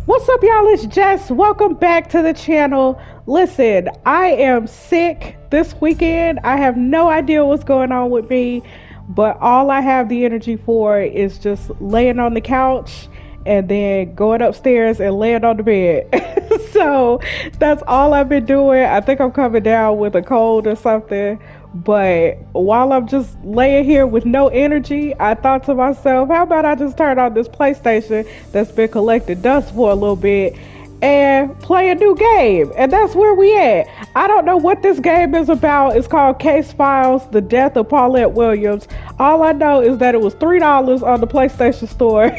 What's up, y'all? It's Jess. Welcome back to the channel. Listen, I am sick this weekend. I have no idea what's going on with me, but all I have the energy for is just laying on the couch and then going upstairs and laying on the bed. So that's all I've been doing. I think I'm coming down with a cold or something. But while I'm just laying here with no energy, I thought to myself, how about I just turn on this PlayStation that's been collecting dust for a little bit and play a new game? And that's where we at. I don't know what this game is about. It's called Case Files: The Death of Paulette Williams. All I know is that it was $3 on the PlayStation Store.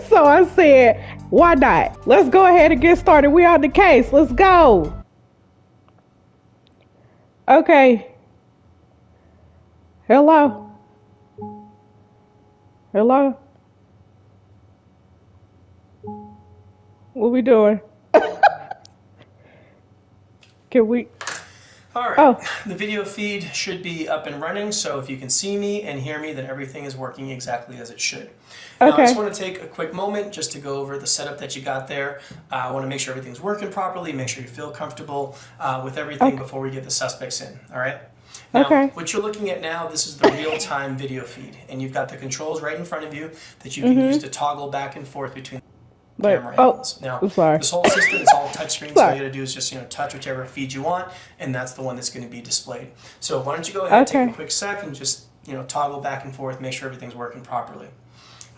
So I said, why not? Let's go ahead and get started. We on the case. Let's go. Okay. Hello. Hello. What we doing? Can we? All right, Oh, the video feed should be up and running, so if you can see me and hear me, then everything is working exactly as it should. Now, I just okay. want to take a quick moment just to go over the setup that you got there. I want to make sure everything's working properly, make sure you feel comfortable with everything Okay. before we get the suspects in, all right? Now, Okay. what you're looking at now, this is the real-time video feed, and you've got the controls right in front of you that you can use Mhm. to toggle back and forth between But camera oh, angles. Now, I'm sorry. this whole system is all touchscreen, so all Sorry. you gotta do is just touch whichever feed you want, and that's the one that's going to be displayed. So why don't you go ahead, take a Okay. quick sec, and just toggle back and forth, make sure everything's working properly.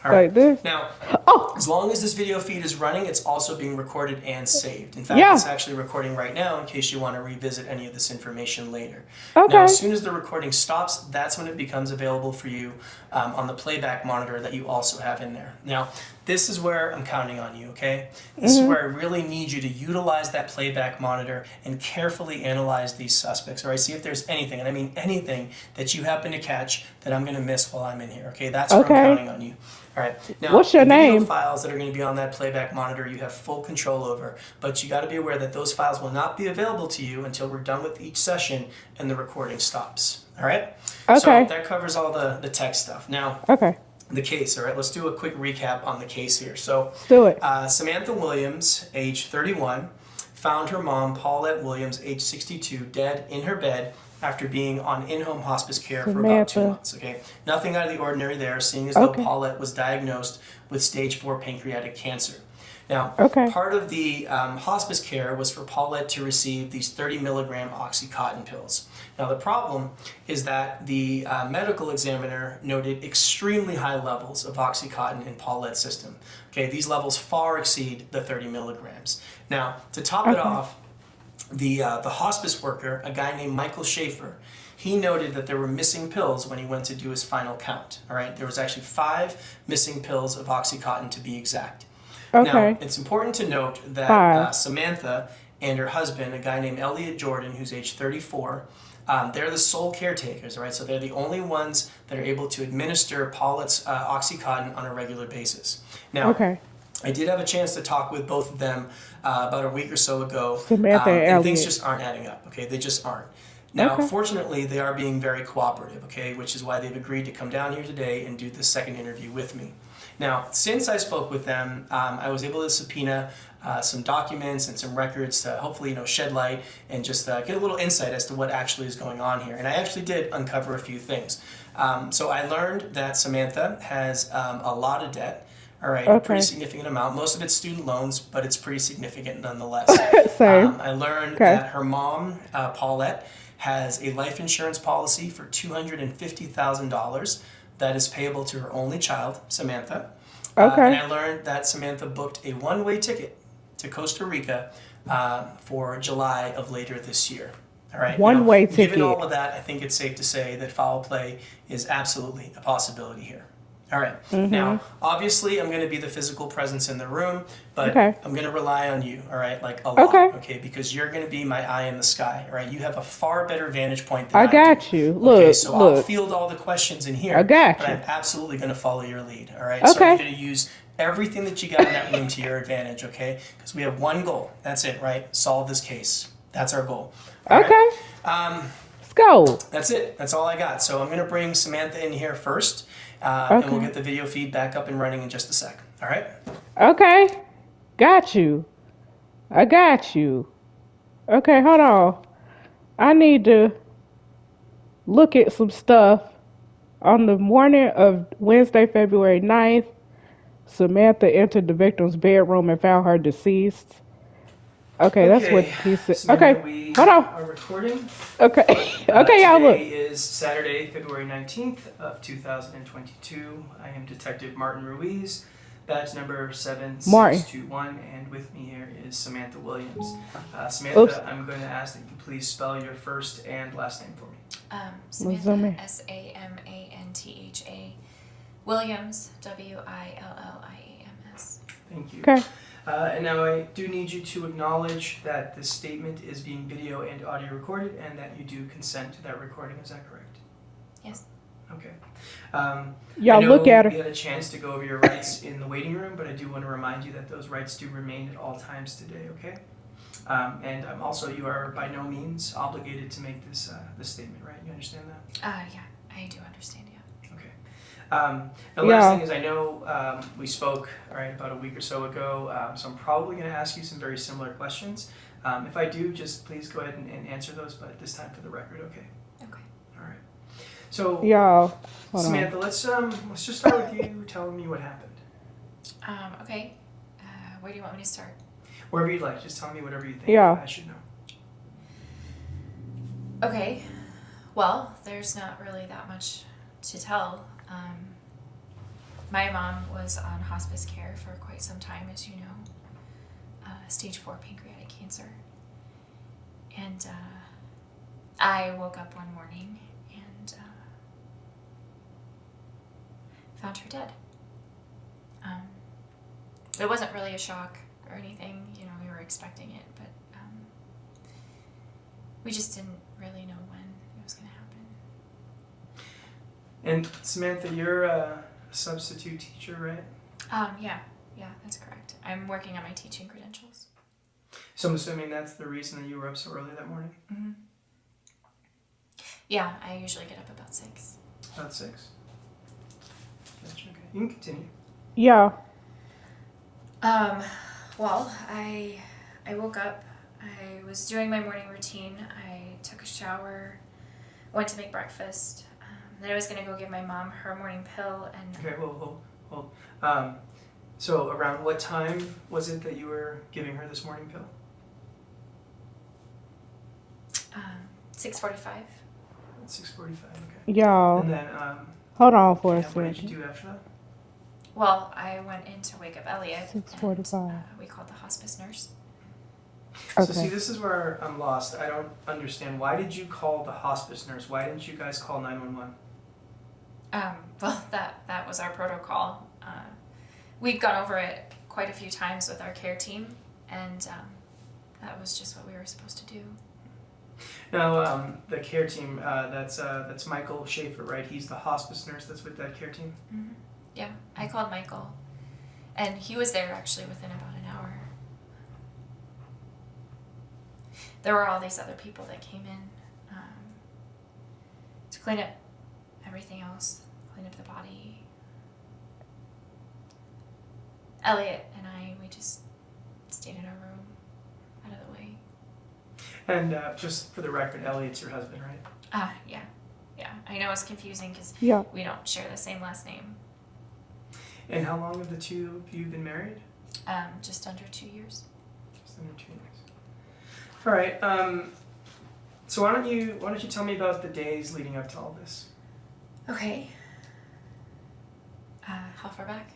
All right. Like this. Now, Oh, as long as this video feed is running, it's also being recorded and saved. In fact, yeah. it's actually recording right now in case you want to revisit any of this information later. Now, as Okay. soon as the recording stops, that's when it becomes available for you on the playback monitor that you also have in there. Now, this is where I'm counting on you, okay? This is Mhm. where I really need you to utilize that playback monitor and carefully analyze these suspects, all right? See if there's anything, and I mean anything, that you happen to catch that I'm going to miss while I'm in here, okay? That's where I'm Okay. counting on you. All right. Now, What's the your video name? files that are going to be on that playback monitor, you have full control over, but you got to be aware that those files will not be available to you until we're done with each session and the recording stops. All right. So Okay. that covers all the tech stuff. Now, Okay. the case. All right. Let's do a quick recap on the case here. So, Do it. Samantha Williams, age 31, found her mom, Paulette Williams, age 62, dead in her bed after being on in-home hospice care for about 2 Samantha. months. Okay, nothing out of the ordinary there, seeing as though Okay. Paulette was diagnosed with stage 4 pancreatic cancer. Now, Okay. part of the hospice care was for Paulette to receive these 30 milligram Oxycontin pills. Now, the problem is that the medical examiner noted extremely high levels of Oxycontin in Paulette's system. Okay, these levels far exceed the 30 milligrams. Now, to top it Okay. off, the hospice worker, a guy named Michael Schaefer, he noted that there were missing pills when he went to do his final count. All right, there was actually 5 missing pills of Oxycontin to be exact. Now, Okay. it's important to note that 5. Samantha and her husband, a guy named Elliot Jordan, who's age 34, they're the sole caretakers, all right? So they're the only ones that are able to administer Paulette's Oxycontin on a regular basis. Now, Okay. I did have a chance to talk with both of them about a week or so ago, Samantha and and things Elliot. just aren't adding up, okay? They just aren't. Now, Okay. fortunately, they are being very cooperative, okay, which is why they've agreed to come down here today and do the second interview with me. Now, since I spoke with them, I was able to subpoena some documents and some records to hopefully, shed light and just get a little insight as to what actually is going on here. And I actually did uncover a few things. So I learned that Samantha has a lot of debt. All right, a pretty Okay. significant amount. Most of it's student loans, but it's pretty significant nonetheless. Same. I learned Okay. that her mom, Paulette, has a life insurance policy for $250,000 that is payable to her only child, Samantha. And Okay. I learned that Samantha booked a one-way ticket to Costa Rica for July of later this year. All right. One way Given all ticket. of that, I think it's safe to say that foul play is absolutely a possibility here. All right. Now, Mhm. obviously, I'm going to be the physical presence in the room, but Okay. I'm going to rely on you, all right, like a lot, Okay. okay, because you're going to be my eye in the sky, all right? You have a far better vantage point than I I do. got you. Okay, Look. so I'll Look. field all the questions in I here, got but you. I'm absolutely going to follow your lead, all right? So I'm Okay. going to use everything that you got in that room to your advantage, okay? Because we have one goal. That's it, right? Solve this case. That's our goal. All right? Okay. Let's go. That's it. That's all I got. So I'm going to bring Samantha in here first, and we'll Okay. get the video feed back up and running in just a sec. All right? Okay. Got you. I got you. Okay, hold on. I need to look at some stuff. On the morning of Wednesday, February 9th, Samantha entered the victim's bedroom and found her deceased. Okay, that's what Okay, he said. Samantha, Okay, we hold on. are recording. Okay, okay, y'all Today look. is Saturday, February 19th of 2022. I am Detective Martin Ruiz, badge number Martin. 7621, and with me here is Samantha Williams. Oops. Samantha, I'm going to ask that you please spell your first and last name for me. Let's zoom Samantha, in. Samantha. Williams, Williams. Thank you. Okay. And now I do need you to acknowledge that this statement is being video and audio recorded and that you do consent to that recording. Is that correct? Yes. Okay. Y'all I know look at we her. had a chance to go over your rights in the waiting room, but I do want to remind you that those rights do remain at all times today, okay? And also, you are by no means obligated to make this statement, right? You understand that? Yeah, I do understand, yeah. Okay. The Yeah. last thing is I know we spoke about a week or so ago, so I'm probably going to ask you some very similar questions. If I do, just please go ahead and answer those, but this time for the record, okay? Okay. All right. So, Y'all, hold on. Samantha, let's just start with you telling me what happened. Okay. Where do you want me to start? Wherever you'd like, just tell me whatever you think Yeah. I should know. Okay. Well, there's not really that much to tell. My mom was on hospice care for quite some time, as you know. Stage 4 pancreatic cancer. And I woke up one morning and found her dead. It wasn't really a shock or anything, you know, we were expecting it, but we just didn't really know when it was going to happen. And Samantha, you're a substitute teacher, right? Yeah, that's correct. I'm working on my teaching credentials. So I'm assuming that's the reason that you were up so early that morning? Mm-hmm. Yeah, I usually get up about 6. About 6. Gotcha, okay. You can continue. Yeah. Well, I woke up, I was doing my morning routine, I took a shower, went to make breakfast, then I was going to go give my mom her morning pill, and... Okay, hold. So around what time was it that you were giving her this morning pill? 6:45. 6:45, okay. Y'all, And then, hold on for a what did you second. do after that? Well, I went in to wake up Elliot. 6:45. And, we called the hospice nurse. So Okay. see, this is where I'm lost. I don't understand. Why did you call the hospice nurse? Why didn't you guys call 911? Well, that was our protocol. We'd gone over it quite a few times with our care team, and that was just what we were supposed to do. Now, the care team, that's Michael Schaefer, right? He's the hospice nurse that's with that care team? Mm-hmm. Yeah, I called Michael, and he was there actually within about an hour. There were all these other people that came in to clean up everything else, clean up the body. Elliot and I, we just stayed in our room, out of the way. And just for the record, Elliot's your husband, right? Yeah. I know it's confusing because Yeah. we don't share the same last name. And how long have the two of you been married? Just under 2 years. Just under 2 years. All right. So why don't you tell me about the days leading up to all this? Okay. How far back?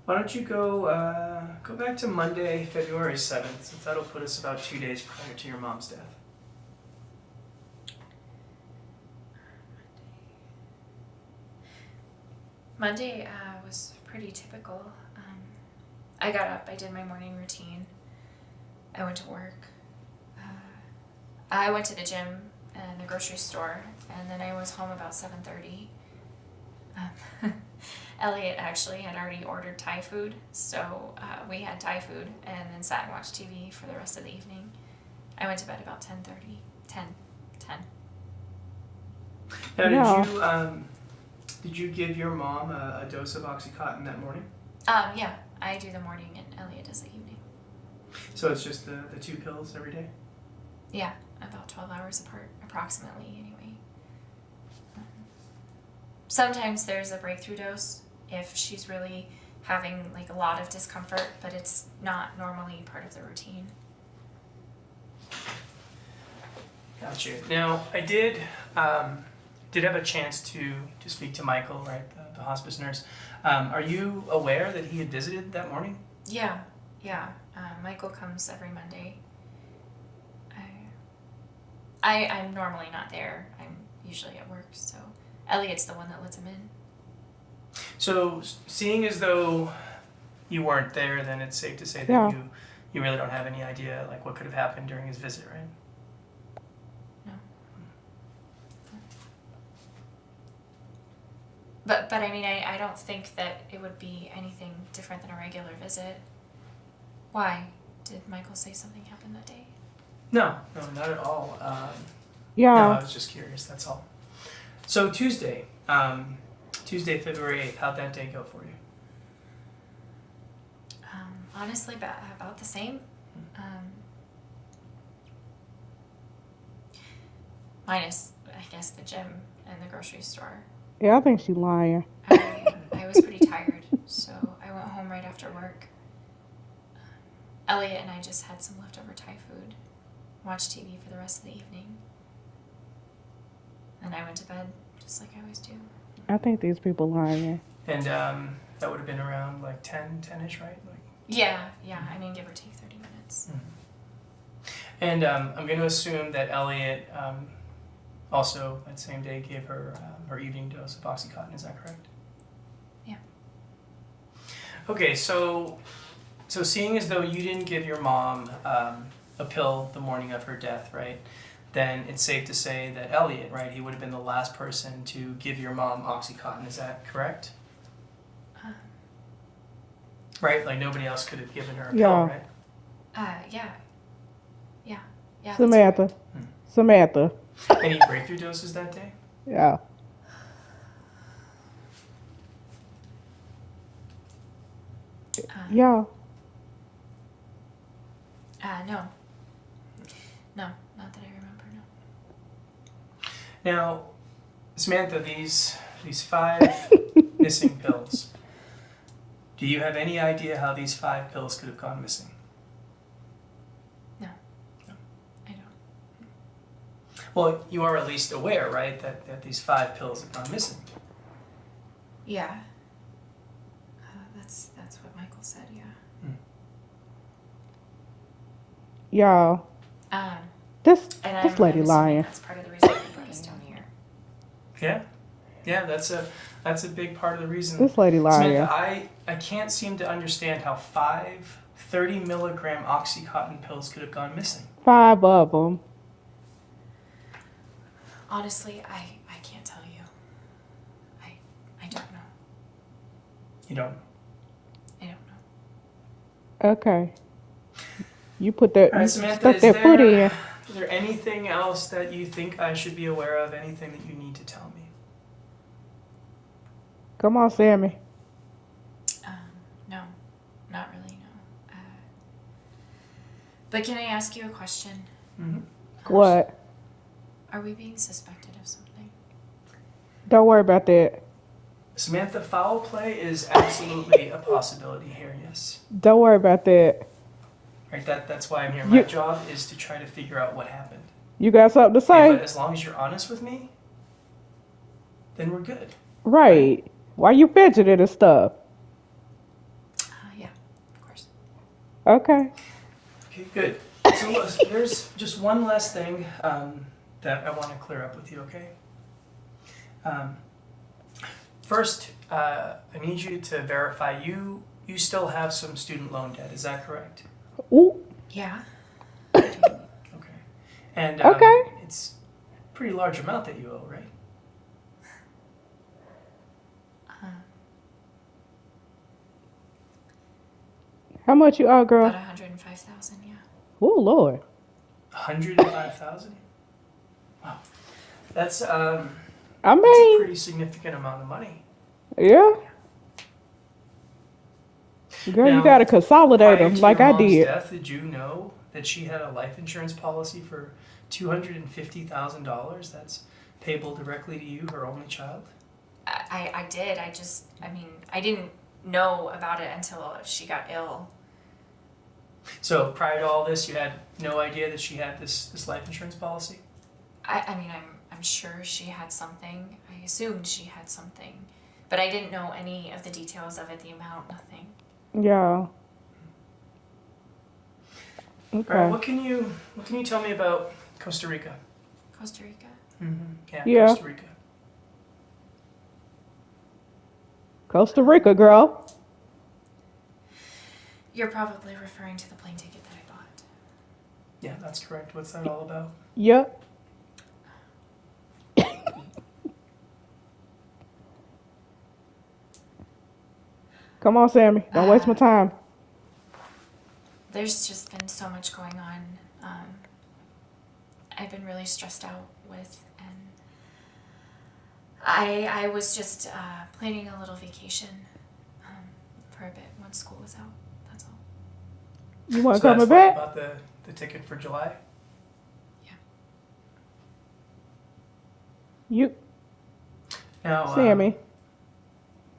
Why don't you go back to Monday, February 7th, since that'll put us about 2 days prior to your mom's death. Monday was pretty typical. I got up, I did my morning routine. I went to work. I went to the gym and the grocery store, and then I was home about 7:30. Elliot actually had already ordered Thai food, so we had Thai food and then sat and watched TV for the rest of the evening. I went to bed about 10:30. 10. Now, Yeah. did you give your mom a dose of OxyContin that morning? Yeah, I do the morning and Elliot does the evening. So it's just the 2 pills every day? Yeah, about 12 hours apart, approximately, anyway. Sometimes there's a breakthrough dose if she's really having like a lot of discomfort, but it's not normally part of the routine. Got you. Now, I did have a chance to speak to Michael, right, the hospice nurse. Are you aware that he had visited that morning? Yeah. Michael comes every Monday. I'm normally not there. I'm usually at work, so Elliot's the one that lets him in. So, seeing as though you weren't there, then it's safe to say that Yeah. you really don't have any idea like what could have happened during his visit, right? No. But I mean, I don't think that it would be anything different than a regular visit. Why? Did Michael say something happened that day? No, not at all. Yeah. No, I was just curious, that's all. So Tuesday, February 8th, how'd that day go for you? Honestly, about the same. Minus, I guess, the gym and the grocery store. Yeah, I think she's lying. I was pretty tired, so I went home right after work. Elliot and I just had some leftover Thai food, watched TV for the rest of the evening, and I went to bed just like I always do. I think these people lying. And that would have been around like 10-ish, right? Like. Yeah, I mean, give or take 30 minutes. And I'm going to assume that Elliot also that same day gave her her evening dose of Oxycontin. Is that correct? Yeah. Okay, so seeing as though you didn't give your mom a pill the morning of her death, right? Then it's safe to say that Elliot, right? He would have been the last person to give your mom Oxycontin. Is that correct? Right? Like nobody else could have given her a pill, Yeah. right? Yeah. that's Samantha. Hmm. Samantha. Any breakthrough doses that day? Yeah. Yeah. No, not that I remember, no. Now, Samantha, these 5 missing pills. Do you have any idea how these 5 pills could have gone missing? No, I don't. Well, you are at least aware, right, that these 5 pills have gone missing. Yeah. That's what Michael said, yeah. Y'all. And This lady I'm assuming lying. that's part of the reason they brought us down here. Yeah, that's a big part of the reason. This lady lying. Samantha, I can't seem to understand how 5 30-milligram Oxycontin pills could have gone missing. 5 of them. Honestly, I can't tell you. I don't know. You don't. I don't know. Okay. You put that. All right, You Samantha, stuck that foot in. is there anything else that you think I should be aware of? Anything that you need to tell me? Come on, Sammy. No, not really, no. But can I ask you a question? Mm-hmm. What? Are we being suspected of something? Don't worry about that. Samantha, foul play is absolutely a possibility here, yes. Don't worry about that. Right, that's why I'm here. My job is to try to figure out what happened. You got something to Okay, but say? as long as you're honest with me, then we're good. Right. Why you fidgeting and stuff? Yeah, of course. Okay. Okay, good. So look, there's just one last thing that I want to clear up with you, okay? First, I need you to verify you still have some student loan debt. Is that correct? Ooh. Yeah. Okay. And Okay. it's a pretty large amount that you owe, right? How much you owe, About girl? 105,000, yeah. Oh, Lord. 105,000. Wow, that's I a mean, pretty significant amount of money. yeah. Girl, you Now, gotta consolidate prior them to like your I mom's did. death, did you know that she had a life insurance policy for $250,000 that's payable directly to you, her only child? I did. I mean, I didn't know about it until she got ill. So prior to all this, you had no idea that she had this life insurance policy? I mean, I'm sure she had something. I assumed she had something, but I didn't know any of the details of it, the amount, nothing. Yeah. All right, Okay. what can you tell me about Costa Rica? Costa Rica. Yeah, Yeah. Costa Rica. Costa Rica, girl. You're probably referring to the plane ticket that I bought. Yeah, that's correct. What's that all about? Yep. Come on, Sammy. Don't waste my time. There's just been so much going on. I've been really stressed out with, and I was just planning a little vacation for a bit once school was out. That's all. You want So coming that's why you back? bought the ticket for July? You, Now, Sammy.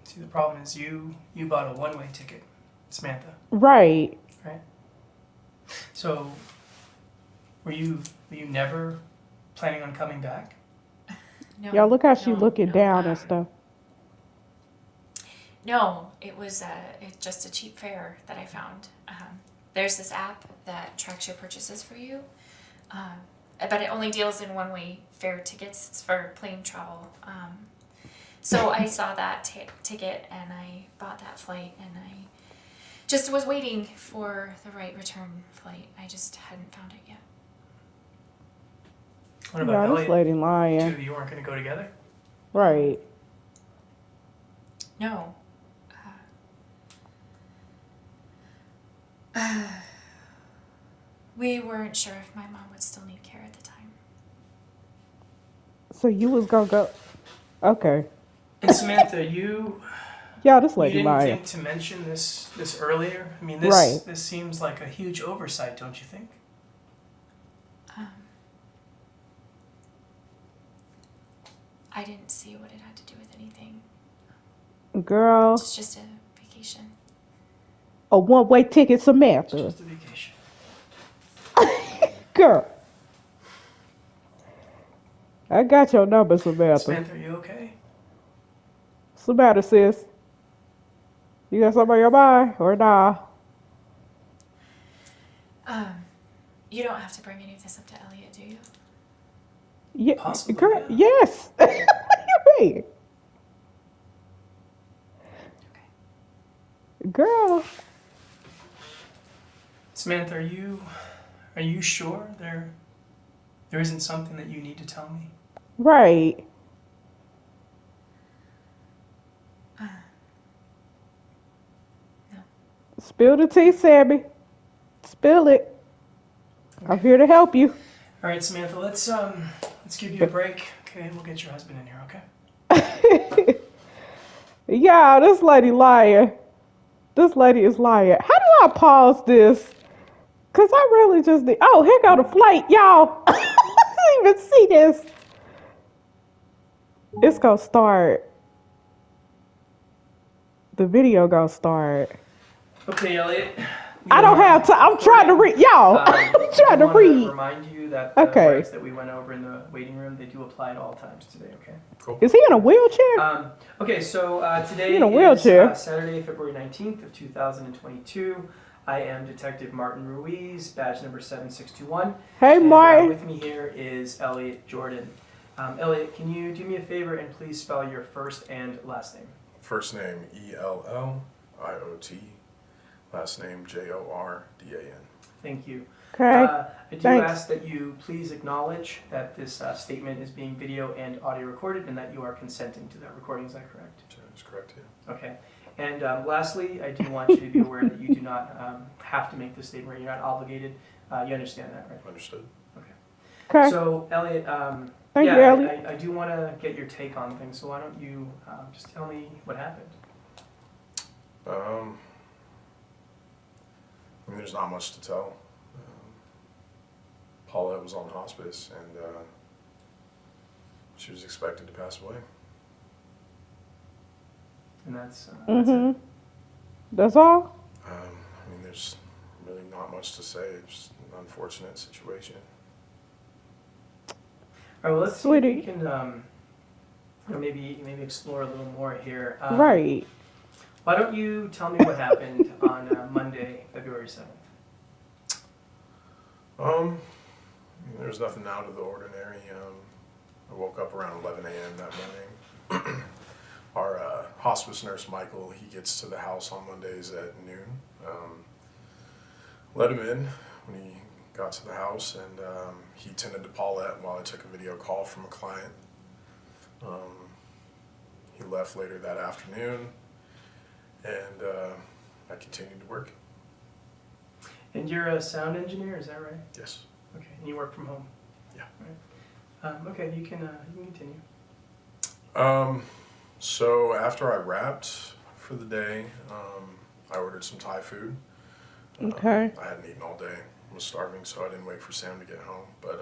see, the problem is you bought a one-way ticket, Samantha, Right. right? So, were you never planning on coming back? No, Y'all look how she no, looking no, down and stuff. No, it was just a cheap fare that I found. There's this app that tracks your purchases for you, but it only deals in one-way fare tickets. It's for plane travel. So I saw that ticket and I bought that flight, and I just was waiting for the right return flight. I just hadn't found it yet. What about Yeah, this Elliot? lady Two lying. of you weren't going to go together? Right. No. We weren't sure if my mom would still need care at the time. So you was gonna go. Okay. And Samantha, you Yeah, this you lady didn't lying. think to mention this earlier? I mean, Right. this seems like a huge oversight, don't you think? I didn't see what it had to do with anything. Girl, It's just a vacation. a one-way ticket, It's Samantha. just a vacation. Girl. I got your number, Samantha. Samantha, are you okay? Samantha, sis. You got something on your mind or nah? You don't have to bring any of this up to Elliot, do you? Yeah, Possibly, girl, yeah. yes. What do you mean? Okay. Girl, Samantha, are you sure there isn't something that you need to tell me? right. No. Spill the tea, Sammy. Spill it. I'm here to help you. All right, Samantha, let's give you a break, okay? And we'll get your husband in here, okay? Yeah, this lady lying. This lady is lying. How do I pause this? Cause I really just need. Oh, here go the flight, y'all. I didn't even see this. It's gonna start. The video gonna start. Okay, Elliot. I don't have time. I'm trying to read, y'all. I'm trying to I want to read. remind you that the Okay. breaks that we went over in the waiting room, they do apply at all times today, okay? Cool. Is he in a wheelchair? Okay, so today In a is wheelchair. Saturday, February 19th of 2022. I am Detective Martin Ruiz, badge number 7621. Hey, And, Martin. with me here is Elliot Jordan. Elliot, can you do me a favor and please spell your first and last name? First name ELLIOT, last name JORDAN. Thank you. Okay. I do thanks. ask that you please acknowledge that this statement is being video and audio recorded and that you are consenting to that recording. Is that correct? That's correct, yeah. Okay. And lastly, I do want you to be aware that you do not have to make this statement. You're not obligated. You understand that, right? Understood. Okay. So, Elliot, Thank yeah, you, Elliot. I do want to get your take on things. So why don't you just tell me what happened? I mean, there's not much to tell. Paulette was on hospice, and she was expected to pass away. And that's it. Mm-hmm. That's all? I mean, there's really not much to say. It's just an unfortunate situation. All right, well, let's see Sweetie. if we can maybe explore a little more here. Right. Why don't you tell me what happened on Monday, February 7th? There was nothing out of the ordinary. I woke up around 11 a.m. that morning. Our hospice nurse, Michael, he gets to the house on Mondays at noon. Let him in when he got to the house, and he tended to Paulette while I took a video call from a client. He left later that afternoon, and I continued to work. And you're a sound engineer, is that right? Yes. Okay, and you work from home? Yeah. Right. Okay, you can continue. So after I wrapped for the day, I ordered some Thai food. Okay. I hadn't eaten all day. I was starving, so I didn't wait for Sam to get home. But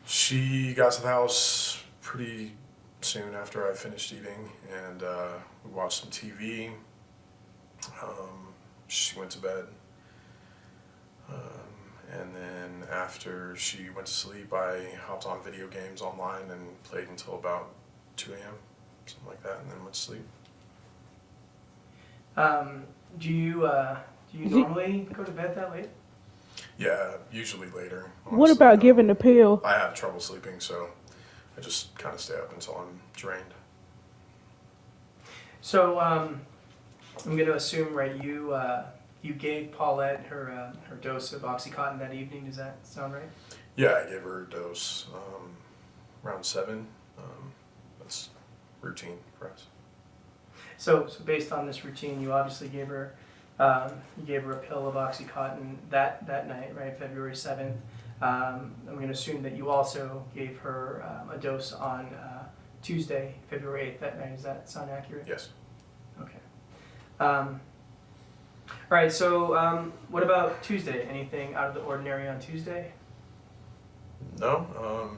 she got to the house pretty soon after I finished eating, and we watched some TV. She went to bed. And then after she went to sleep, I hopped on video games online and played until about 2 a.m., something like that, and then went to sleep. Do you normally go to bed that late? Yeah, usually later. What honestly. about giving the pill? I have trouble sleeping, so I just kind of stay up until I'm drained. So I'm going to assume, right, you gave Paulette her dose of OxyContin that evening. Does that sound right? Yeah, I gave her a dose around 7. That's routine for us. So based on this routine, you obviously gave her a pill of OxyContin that night, right, February 7th. I'm going to assume that you also gave her a dose on Tuesday, February 8th that night. Does that sound accurate? Yes. Okay. All right, so what about Tuesday? Anything out of the ordinary on Tuesday? No.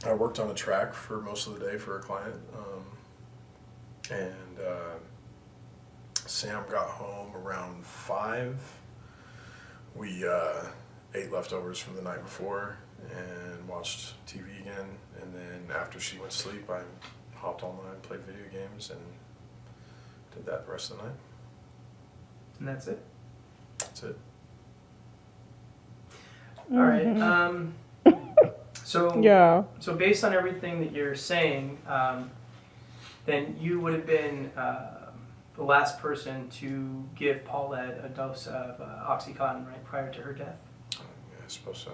I worked on a track for most of the day for a client. And Sam got home around 5. We ate leftovers from the night before and watched TV again. And then after she went to sleep, I hopped online, played video games, and did that the rest of the night. And that's it? That's it. All right. So Yeah. So based on everything that you're saying, then you would have been the last person to give Paulette a dose of OxyContin, right, prior to her death? Yeah, I suppose so,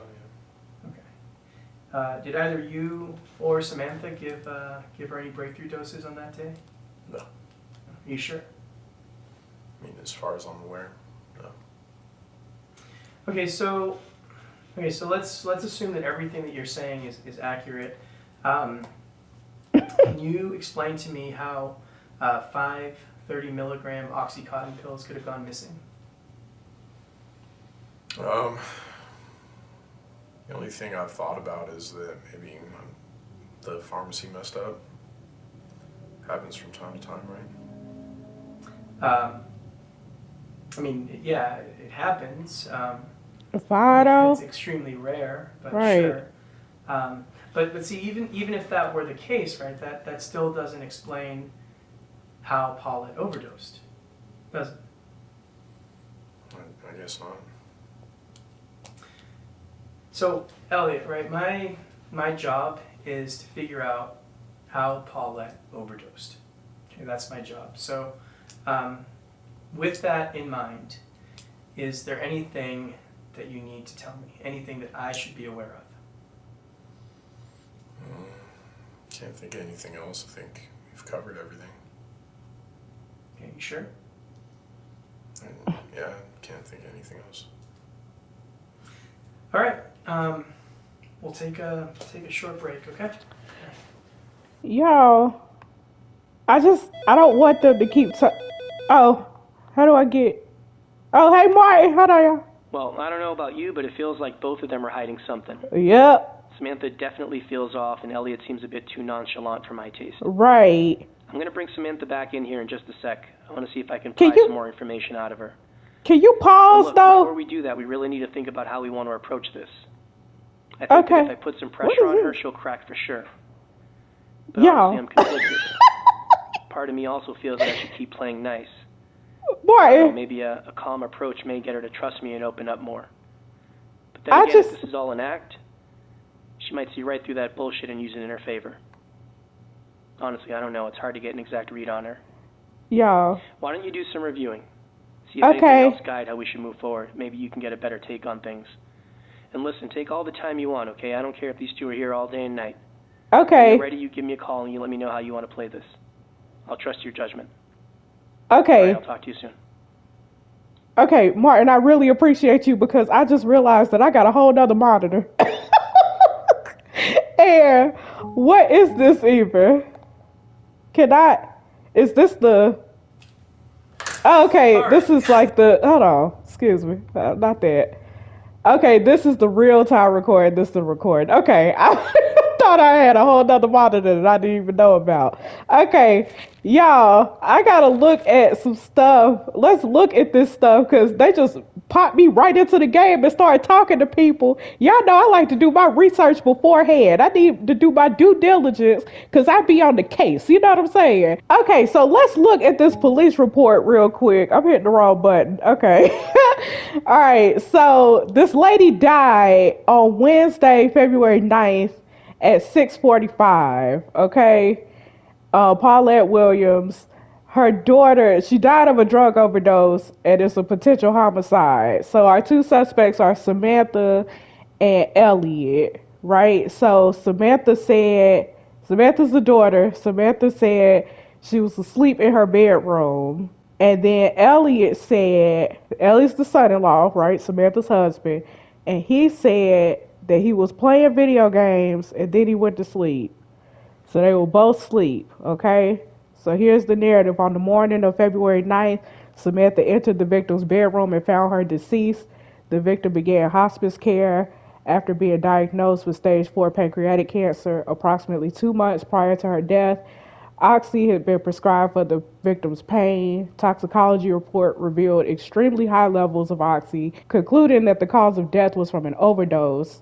yeah. Okay. Did either you or Samantha give her any breakthrough doses on that day? No. Are you sure? I mean, as far as I'm aware, no. Okay, so let's assume that everything that you're saying is accurate. Can you explain to me how 5 30-milligram OxyContin pills could have gone missing? The only thing I've thought about is that maybe the pharmacy messed up. Happens from time to time, right? I mean, yeah, it happens. Fido. It's extremely rare, but Right. sure. But see, even if that were the case, right, that still doesn't explain how Paulette overdosed, does it? I guess not. So, Elliot, right, my job is to figure out how Paulette overdosed. Okay, that's my job. So, with that in mind, is there anything that you need to tell me? Anything that I should be aware of? Can't think of anything else. I think we've covered everything. Okay, you sure? Yeah, can't think of anything else. All right. We'll take a short break, okay? Yo, I don't want them to keep. Oh, how do I get? Oh, hey, Martin. Hold on, y'all. Well, I don't know about you, but it feels like both of them are hiding something. Yep. Samantha definitely feels off, and Elliot seems a bit too nonchalant for my taste. Right. I'm going to bring Samantha back in here in just a sec. I want to see if I can Can pry you- some more information out of her. Can you But pause, look, though? before we do that, we really need to think about how we want to approach this. I think Okay. that if I put some What pressure is on her, this? she'll crack for sure. But Yeah. honestly, I'm conflicted. Part of me also feels that I should keep playing nice. I don't know, Martin. maybe a calm approach may get her to trust me and open up more. But then I again, just- if this is all an act, she might see right through that bullshit and use it in her favor. Honestly, I don't know. It's hard to get an exact read on her. Yeah. Why don't you do some reviewing? See if Okay. anything else guide how we should move forward. Maybe you can get a better take on things. And listen, take all the time you want, okay? I don't care if these two are here all day and night. When Okay. you're ready, you give me a call and you let me know how you want to play this. I'll trust your judgment. Okay. All right, I'll talk to you soon. Okay, Martin, I really appreciate you because I just realized that I got a whole nother monitor. And what is this even? Is this the, oh, okay, All this right. is like hold on, excuse me, not that. Okay, this is the real time recording, this is the record. Okay, I thought I had a whole nother monitor that I didn't even know about. Okay, y'all, I gotta look at some stuff. Let's look at this stuff because they just popped me right into the game and started talking to people. Y'all know I like to do my research beforehand. I need to do my due diligence because I be on the case. You know what I'm saying? Okay, so let's look at this police report real quick. I'm hitting the wrong button. Okay. All right, so this lady died on Wednesday, February 9th at 6:45. Okay. Paulette Williams, her daughter, she died of a drug overdose and it's a potential homicide. So our two suspects are Samantha and Elliot, right? So Samantha's the daughter. Samantha said she was asleep in her bedroom. And then Elliot's the son-in-law, right? Samantha's husband. And he said that he was playing video games and then he went to sleep. So they will both sleep, okay? So here's the narrative. On the morning of February 9th, Samantha entered the victim's bedroom and found her deceased. The victim began hospice care after being diagnosed with stage 4 pancreatic cancer approximately 2 months prior to her death. Oxy had been prescribed for the victim's pain. Toxicology report revealed extremely high levels of oxy, concluding that the cause of death was from an overdose.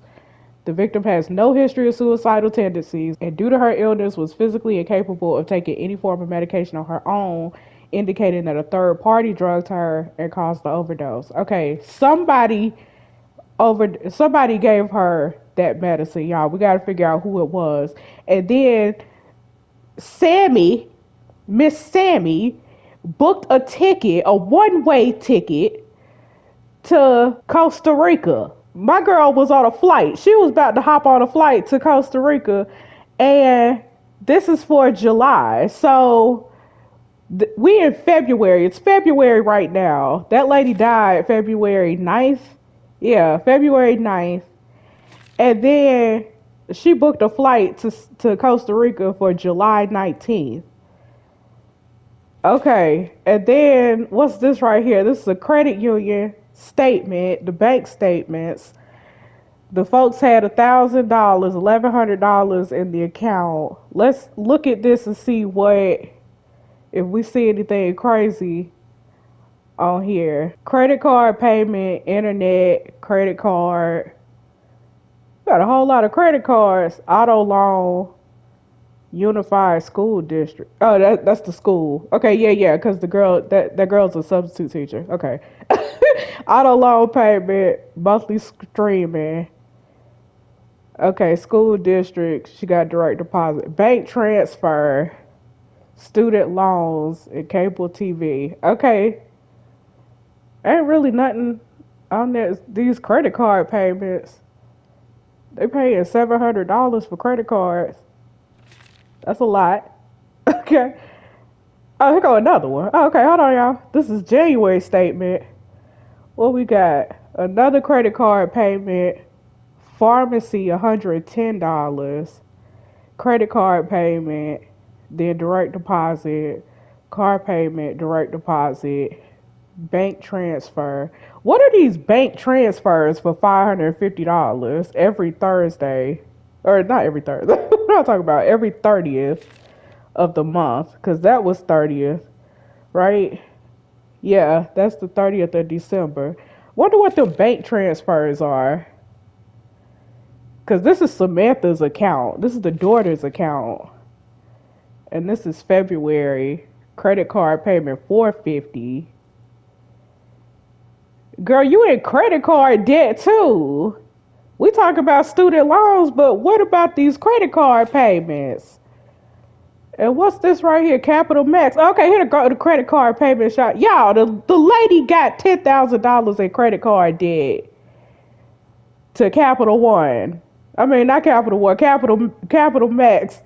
The victim has no history of suicidal tendencies and due to her illness was physically incapable of taking any form of medication on her own, indicating that a third party drugged her and caused the overdose. Okay, somebody gave her that medicine, y'all. We got to figure out who it was. And then Miss Sammy booked a ticket, a one-way ticket to Costa Rica. My girl was on a flight. She was about to hop on a flight to Costa Rica, and this is for July. So we in February. It's February right now. That lady died February 9th. Yeah, February 9th. And then she booked a flight to Costa Rica for July 19th. Okay, and then what's this right here? This is a credit union statement, the bank statements. The folks had $1,000, $1,100 in the account. Let's look at this and see if we see anything crazy on here. Credit card payment, internet, credit card. Got a whole lot of credit cards. Auto loan, Unified School District. Oh, that's the school. Okay, yeah, because that girl's a substitute teacher. Okay. Auto loan payment, monthly streaming. Okay, school district. She got direct deposit, bank transfer, student loans, and cable TV. Okay, ain't really nothing on there. These credit card payments. They paying $700 for credit cards. That's a lot. Okay. Oh, here go another one. Oh, okay, hold on, y'all. This is January statement. What we got? Another credit card payment. Pharmacy, $110. Credit card payment. Then direct deposit. Car payment, direct deposit. Bank transfer. What are these bank transfers for $550 every Thursday? Or not every Thursday. What am I talking about? Every 30th of the month. Because that was 30th, right? Yeah, that's the 30th of December. Wonder what the bank transfers are. Because this is Samantha's account. This is the daughter's account. And this is February. Credit card payment $450. Girl, you in credit card debt too. We talk about student loans, but what about these credit card payments? And what's this right here? Capital Max. Okay, here to go the credit card payment shop. Y'all, the lady got $10,000 in credit card debt to Capital One. I mean, not Capital One, Capital Max.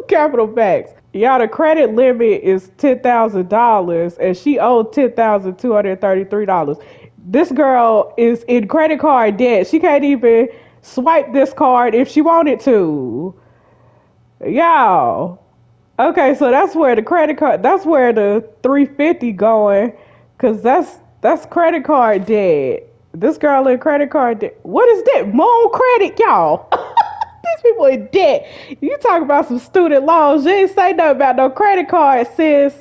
Capital Max. Y'all, the credit limit is $10,000 and she owed $10,233. This girl is in credit card debt. She can't even swipe this card if she wanted to. Y'all. Okay, so that's where the credit card, that's where the 350 going, cause that's credit card debt. This girl in credit card debt. What is that? Moon credit, y'all. These people in debt. You talk about some student loans. She ain't say nothing about no credit cards, sis.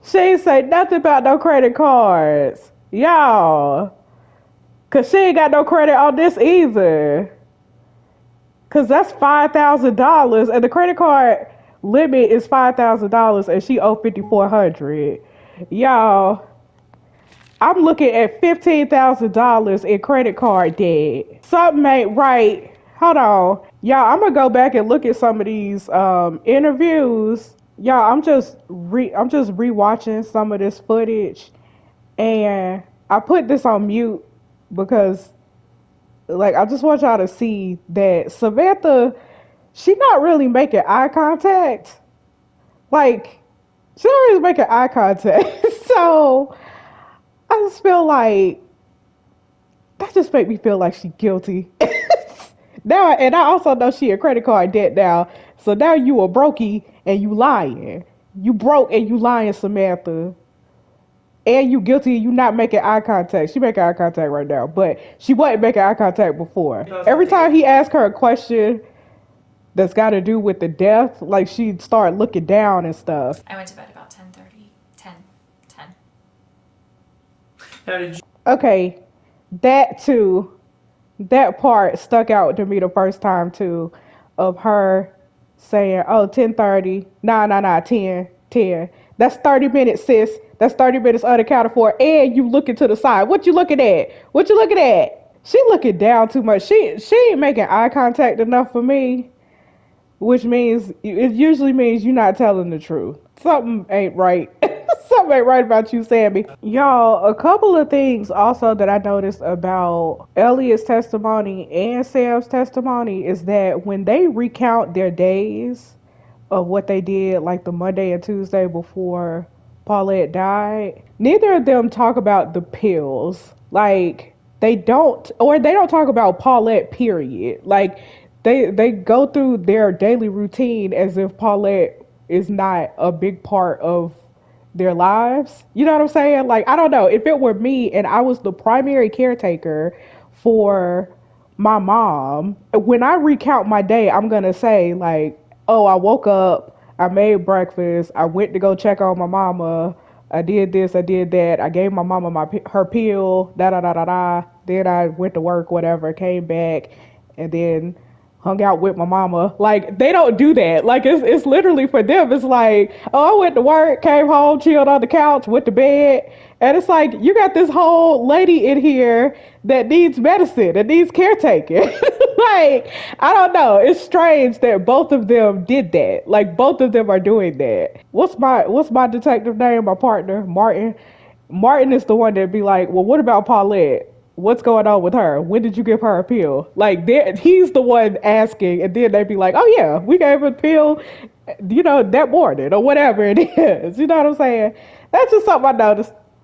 She ain't say nothing about no credit cards, y'all. Cause she ain't got no credit on this either. Cause that's $5,000, and the credit card limit is $5,000, and she owe $5,400. Y'all, I'm looking at $15,000 in credit card debt. Something ain't right. Hold on, y'all. I'm gonna go back and look at some of these interviews. Y'all, I'm just rewatching some of this footage, and I put this on mute because, like, I just want y'all to see that Samantha, she not really making eye contact. Like, she not really making eye contact. So I just feel like that just make me feel like she guilty. Now, and I also know she a credit card debt now. So now you a brokey and you lying. You broke and you lying, Samantha. And you guilty and you not making eye contact. She making eye contact right now, but she wasn't making eye contact before. Every time he asked her a question that's got to do with the death, like, she'd start looking down and stuff. I went to bed about 10:30. 10. Now, did you Okay, that part stuck out to me the first time too, of her saying, oh, 10:30, nah, 10. That's 30 minutes, sis. That's 30 minutes unaccounted for, and you looking to the side. What you looking at? What you looking at? She looking down too much. She ain't making eye contact enough for me, which means it usually means you're not telling the truth. Something ain't right. Something ain't right about you, Sammy. Y'all, a couple of things also that I noticed about Elliot's testimony and Sam's testimony is that when they recount their days of what they did, like the Monday and Tuesday before Paulette died, neither of them talk about the pills. Like, they don't talk about Paulette, period. Like, they go through their daily routine as if Paulette is not a big part of their lives. You know what I'm saying? Like, I don't know. If it were me and I was the primary caretaker for my mom, when I recount my day, I'm going to say, like, oh, I woke up, I made breakfast, I went to go check on my mama, I did this, I did that, I gave my mama her pill, da. Then I went to work, whatever, came back, and then hung out with my mama. Like, they don't do that. Like, it's literally for them. It's like, oh, I went to work, came home, chilled on the couch, went to bed. And it's like, you got this whole lady in here that needs medicine, that needs caretaking. Like, I don't know. It's strange that both of them did that. Like, both of them are doing that. What's my detective name? My partner, Martin. Martin is the one that be like, well, what about Paulette? What's going on with her? When did you give her a pill? Like, he's the one asking, and then they'd be like, oh yeah, we gave her a pill, that morning or whatever it is. You know what I'm saying? That's just something I noticed.